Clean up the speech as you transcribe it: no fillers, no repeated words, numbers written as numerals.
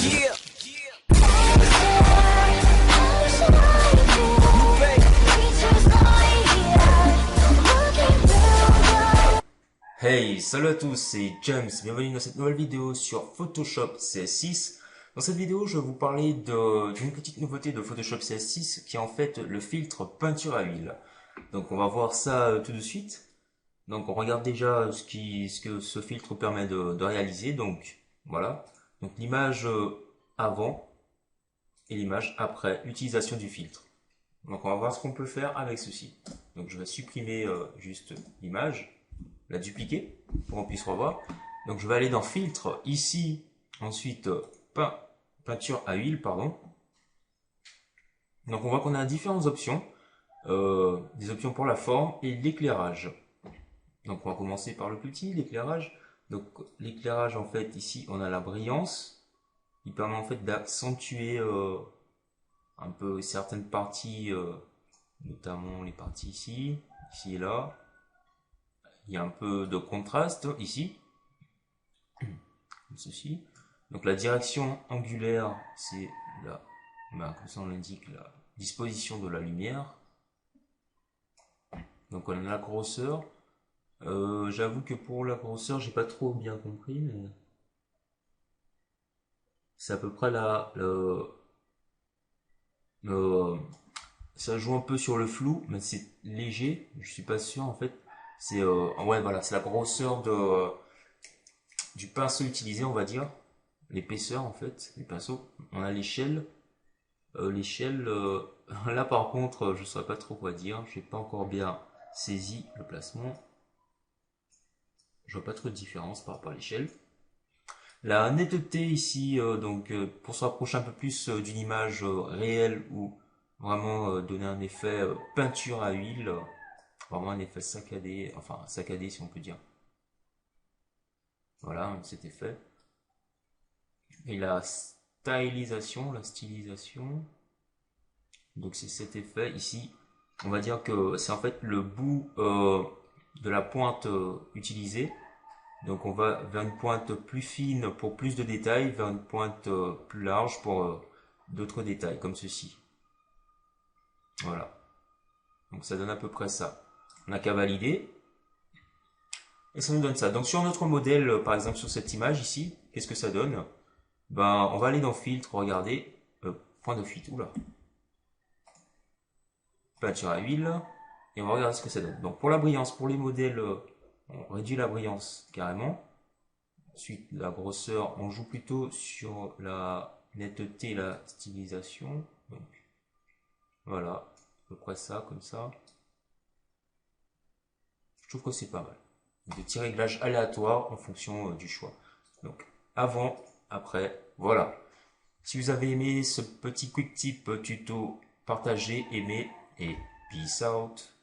Yeah. Hey, salut à tous, c'est James, bienvenue dans cette nouvelle vidéo sur Photoshop CS6. Dans cette vidéo, je vais vous parler d'une petite nouveauté de Photoshop CS6 qui est en fait le filtre peinture à huile. Donc on va voir ça tout de suite. Donc on regarde déjà ce que ce filtre permet de réaliser. Donc voilà, donc l'image avant et l'image après utilisation du filtre. Donc on va voir ce qu'on peut faire avec ceci. Donc je vais supprimer juste l'image, la dupliquer pour qu'on puisse revoir. Donc je vais aller dans filtre ici, ensuite peinture à huile, pardon. Donc on voit qu'on a différentes options, des options pour la forme et l'éclairage. Donc on va commencer par le plus petit, l'éclairage. Donc l'éclairage en fait ici on a la brillance, qui permet en fait d'accentuer un peu certaines parties, notamment les parties ici et là. Il y a un peu de contraste ici, comme ceci. Donc la direction angulaire, c'est comme ça on l'indique, la disposition de la lumière. Donc on a la grosseur. J'avoue que pour la grosseur, j'ai pas trop bien compris, mais c'est à peu près ça joue un peu sur le flou, mais c'est léger. Je suis pas sûr en fait. C'est ouais voilà, c'est la grosseur du pinceau utilisé, on va dire. L'épaisseur en fait, les pinceaux. On a l'échelle. L'échelle, là par contre, je ne saurais pas trop quoi dire. Je n'ai pas encore bien saisi le placement. Je vois pas trop de différence par rapport à l'échelle. La netteté ici, pour se rapprocher un peu plus d'une image réelle ou vraiment donner un effet peinture à huile, vraiment un effet saccadé, enfin saccadé si on peut dire. Voilà, cet effet. Et la stylisation, donc c'est cet effet ici. On va dire que c'est en fait le bout de la pointe utilisée. Donc on va vers une pointe plus fine pour plus de détails, vers une pointe plus large pour d'autres détails, comme ceci. Voilà. Donc ça donne à peu près ça. On n'a qu'à valider. Et ça nous donne ça. Donc sur notre modèle, par exemple sur cette image ici, qu'est-ce que ça donne? Ben, on va aller dans filtre, regarder, point de fuite, oula. Peinture à huile, et on va regarder ce que ça donne. Donc pour la brillance, pour les modèles, on réduit la brillance carrément. Ensuite, la grosseur, on joue plutôt sur la netteté et la stylisation. Donc voilà, à peu près ça, comme ça. Je trouve que c'est pas mal. Des petits réglages aléatoires en fonction du choix. Donc avant, après, voilà. Si vous avez aimé ce petit quick tip tuto, partagez, aimez et peace out.